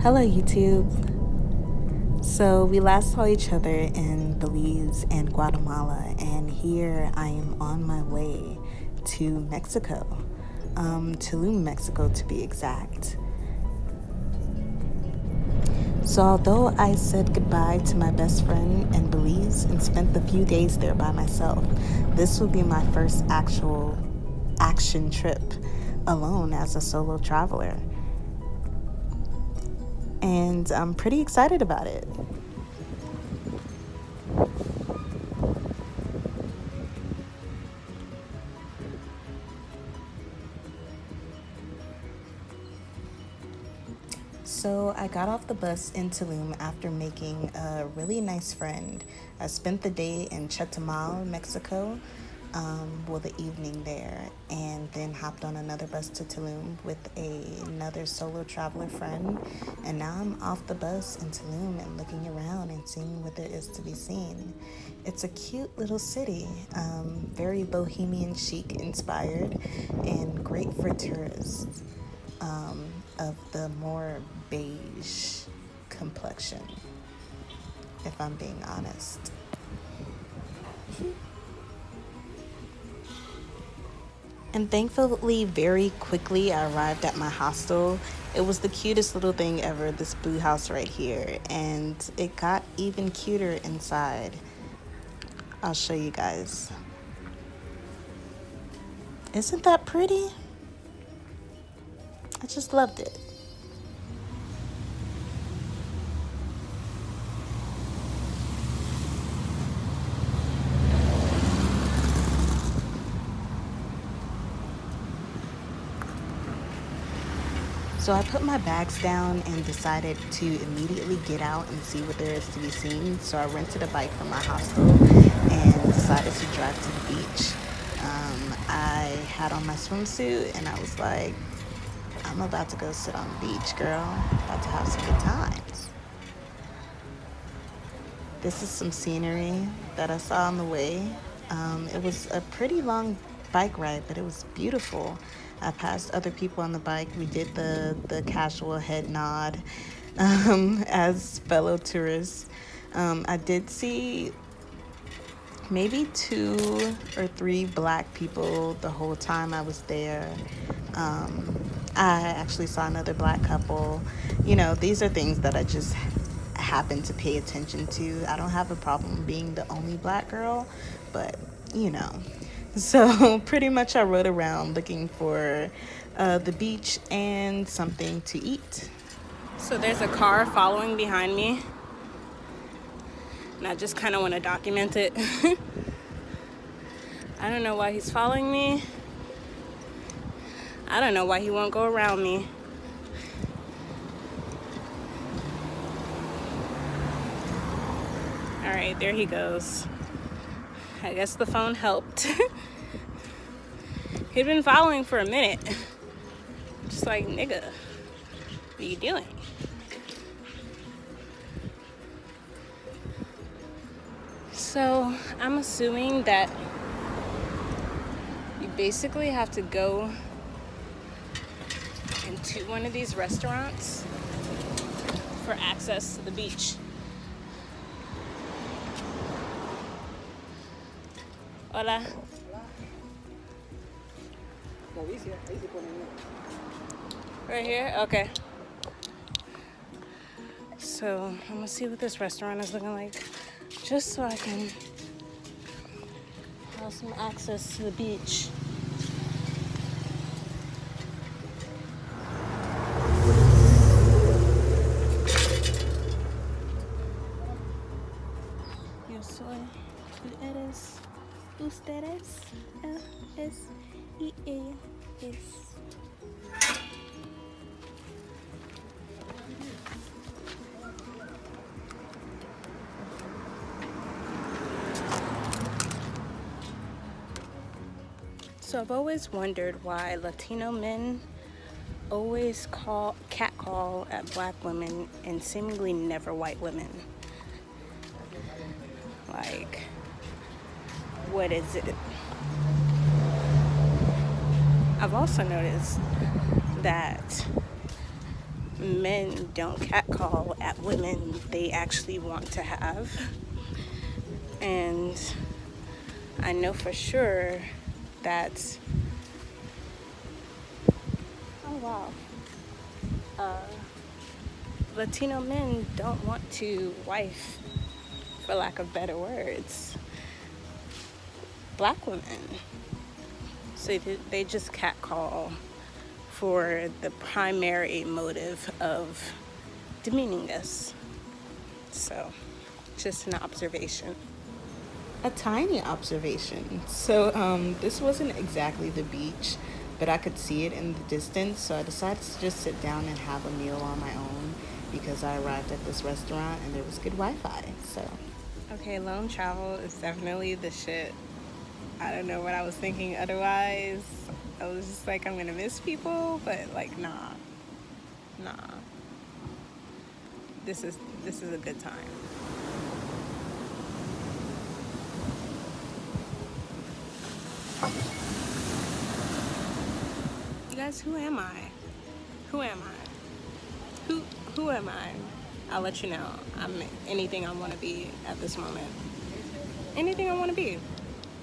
Hello YouTube. So we last saw each other in Belize and Guatemala, and here I am on my way to Mexico, Tulum, Mexico to be exact. So although I said goodbye to my best friend in Belize and spent the few days there by myself, this will be my first actual action trip alone as a solo traveler. And I'm pretty excited about it. So I got off the bus in Tulum after making a really nice friend. I spent the day in Chetumal, Mexico, the evening there, and then hopped on another bus to Tulum with another solo traveler friend. And now I'm off the bus in Tulum and looking around and seeing what there is to be seen. It's a cute little city, very bohemian chic inspired and great for tourists. Of the more beige complexion, if I'm being honest. And thankfully, very quickly, I arrived at my hostel. It was the cutest little thing ever, this boo house right here. And it got even cuter inside. I'll show you guys. Isn't that pretty? I just loved it. So I put my bags down and decided to immediately get out and see what there is to be seen. So I rented a bike from my hostel and decided to drive to the beach. I had on my swimsuit and I was like, I'm about to go sit on the beach, girl. About to have some good times. This is some scenery that I saw on the way. It was a pretty long bike ride, but it was beautiful. I passed other people on the bike. We did the casual head nod as fellow tourists. I did see maybe 2 or 3 black people the whole time I was there. I actually saw another black couple. You know, these are things that I just happen to pay attention to. I don't have a problem being the only black girl, but you know. So pretty much I rode around looking for the beach and something to eat. So there's a car following behind me, and I just kind of want to document it. I don't know why he's following me. I don't know why he won't go around me. All right, there he goes. I guess the phone helped. He'd been following for a minute. Just like, nigga, what are you doing? So I'm assuming that you basically have to go into one of these restaurants for access to the beach. Hola. Right here? Okay. So I'm gonna see what this restaurant is looking like, just so I can have some access to the beach. Yo soy, tú eres, ustedes, él es, y ella es. So I've always wondered why Latino men always catcall at black women and seemingly never white women. Like, what is it? I've also noticed that men don't catcall at women they actually want to have. And I know for sure that, oh wow, Latino men don't want to wife, for lack of better words, black women. So they just catcall for the primary motive of demeaning us. So, just an observation. A tiny observation. So, this wasn't exactly the beach, but I could see it in the distance. So I decided to just sit down and have a meal on my own because I arrived at this restaurant and there was good Wi-Fi. So, Okay, lone travel is definitely the shit. I don't know what I was thinking otherwise. I was just like, I'm gonna miss people, but like, nah. This is a good time. You guys, who am I? Who am I? Who am I? I'll let you know. I'm anything I want to be at this moment. Anything I want to be.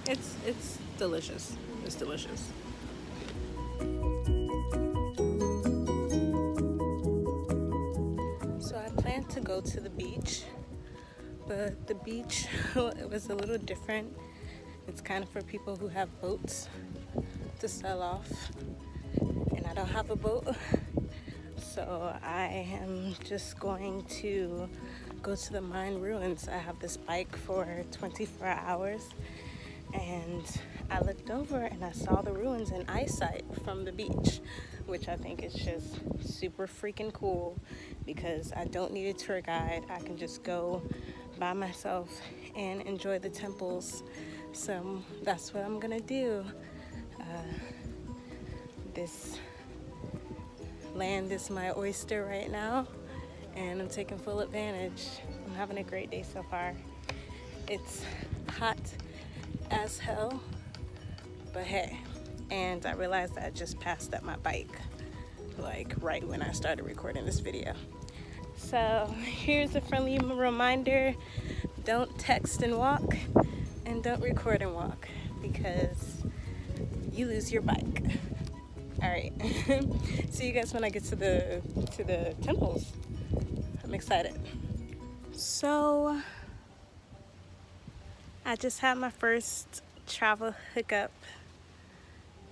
It's delicious. It's delicious. So I planned to go to the beach, but the beach it was a little different. It's kind of for people who have boats to sell off, and I don't have a boat. So I am just going to go to the Mayan ruins. I have this bike for 24 hours, and I looked over and I saw the ruins in eyesight from the beach, which I think is just super freaking cool because I don't need a tour guide. I can just go by myself and enjoy the temples. So that's what I'm gonna do. This land is my oyster right now, and I'm taking full advantage. I'm having a great day so far. It's hot as hell, but hey. And I realized that I just passed up my bike, like right when I started recording this video. So here's a friendly reminder: don't text and walk, and don't record and walk, because you lose your bike. All right. See you guys when I get to the temples. I'm excited. So I just had my first travel hiccup,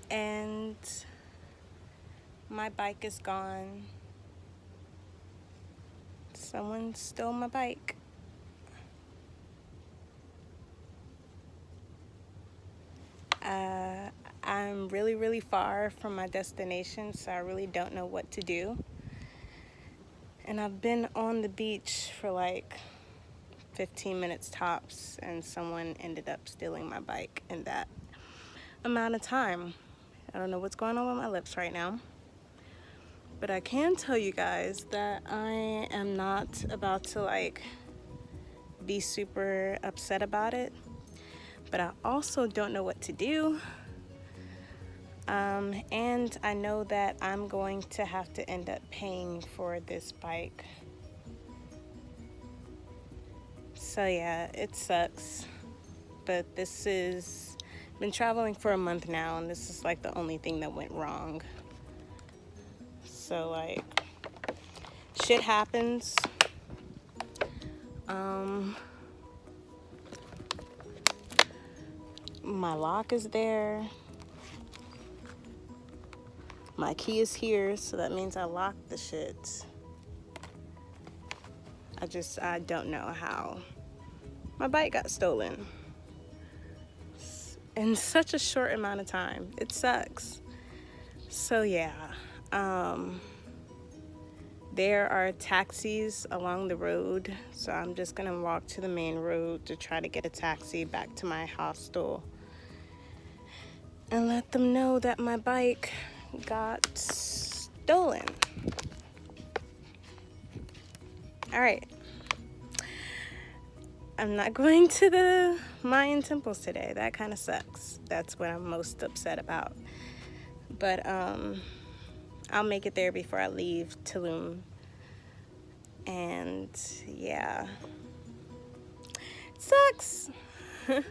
and my bike is gone. Someone stole my bike. I'm really far from my destination, so I really don't know what to do. And I've been on the beach for like 15 minutes tops, and someone ended up stealing my bike in that amount of time. I don't know what's going on with my lips right now, but I can tell you guys that I am not about to like be super upset about it, but I also don't know what to do. And I know that I'm going to have to end up paying for this bike. So yeah, it sucks. But this is, been traveling for a month now, and this is like the only thing that went wrong. So like, shit happens. My lock is there. My key is here, so that means I locked the shit. I don't know how my bike got stolen in such a short amount of time. It sucks. So yeah, there are taxis along the road, so I'm just gonna walk to the main road to try to get a taxi back to my hostel and let them know that my bike got stolen. All right. I'm not going to the Mayan temples today. That kind of sucks. That's what I'm most upset about. But I'll make it there before I leave Tulum And yeah, it sucks. All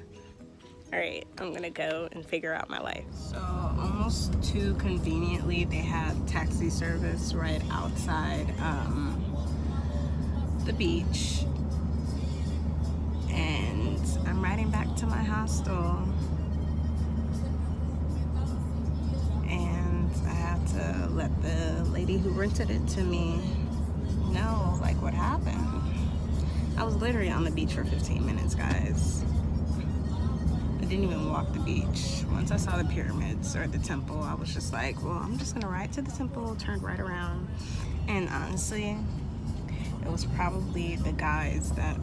right, I'm gonna go and figure out my life. So almost too conveniently, they have taxi service right outside the beach. And I'm riding back to my hostel. And I have to let the lady who rented it to me know, like, what happened. I was literally on the beach for 15 minutes, guys. I didn't even walk the beach. Once I saw the pyramids or the temple, I was just like, well, I'm just gonna ride to the temple, turn right around. And honestly, it was probably the guys that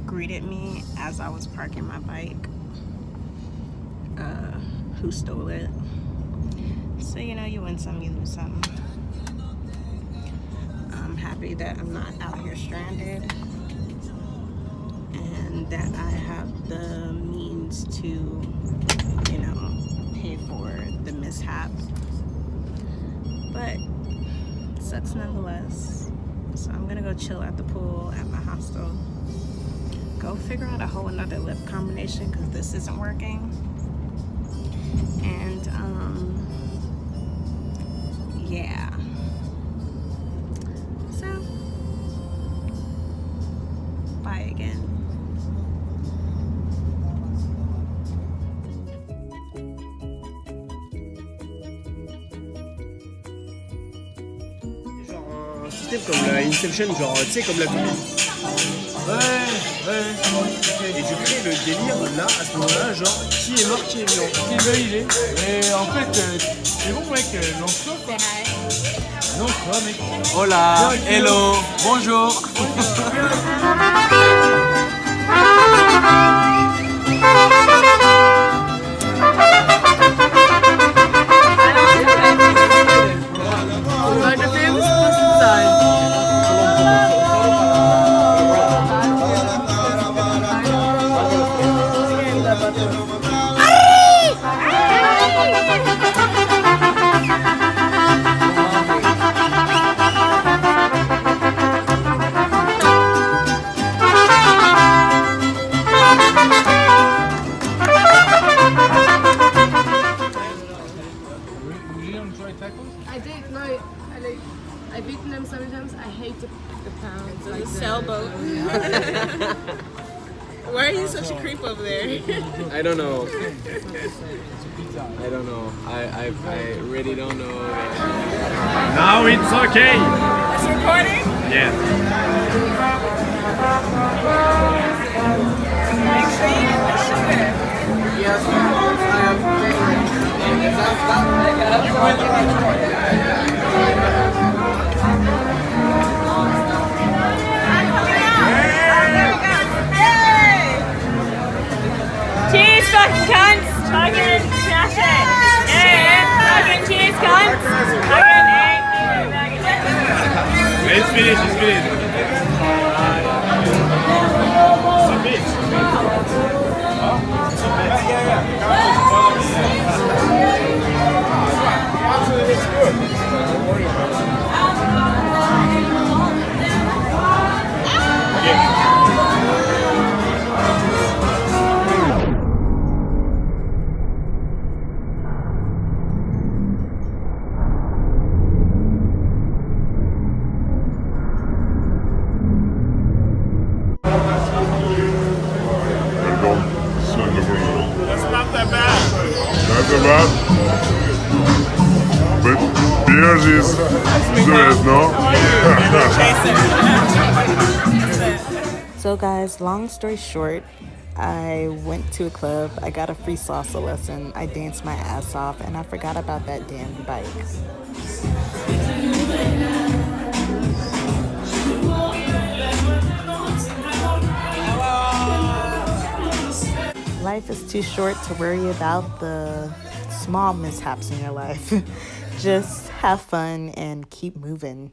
greeted me as I was parking my bike who stole it. So, you know, you win some, you lose some. I'm happy that I'm not out here stranded and that I have the means to, you know, pay for the mishap. But it sucks nonetheless. So I'm gonna go chill at the pool at my hostel. Go figure out a whole another lip combination because this isn't working. And yeah. So bye again. Genre un système comme la Inception, genre tu sais comme la double. Ouais. Et je crée le délire là, à ce moment-là, genre qui est mort, qui est vivant. Il est. Et en fait, c'est bon mec, lance-toi. Non, toi mec. Hola, hello, bonjour. I did, no, I've eaten them sometimes. I hate the pounds. Like The sailboat. Why are you such a creep over there? I don't know. I really don't know. Now it's okay. It's recording? Yeah. Make sure you get the sugar. Cheese, fucking cunts! Fucking smash it! Fucking cheese, cunts! Fucking egg! It's finished. That's not that bad. Not that bad? But beers is good, no? So guys, long story short, I went to a club, I got a free salsa lesson, I danced my ass off, and I forgot about that damn bike. Life is too short to worry about the small mishaps in your life. Just have fun and keep moving.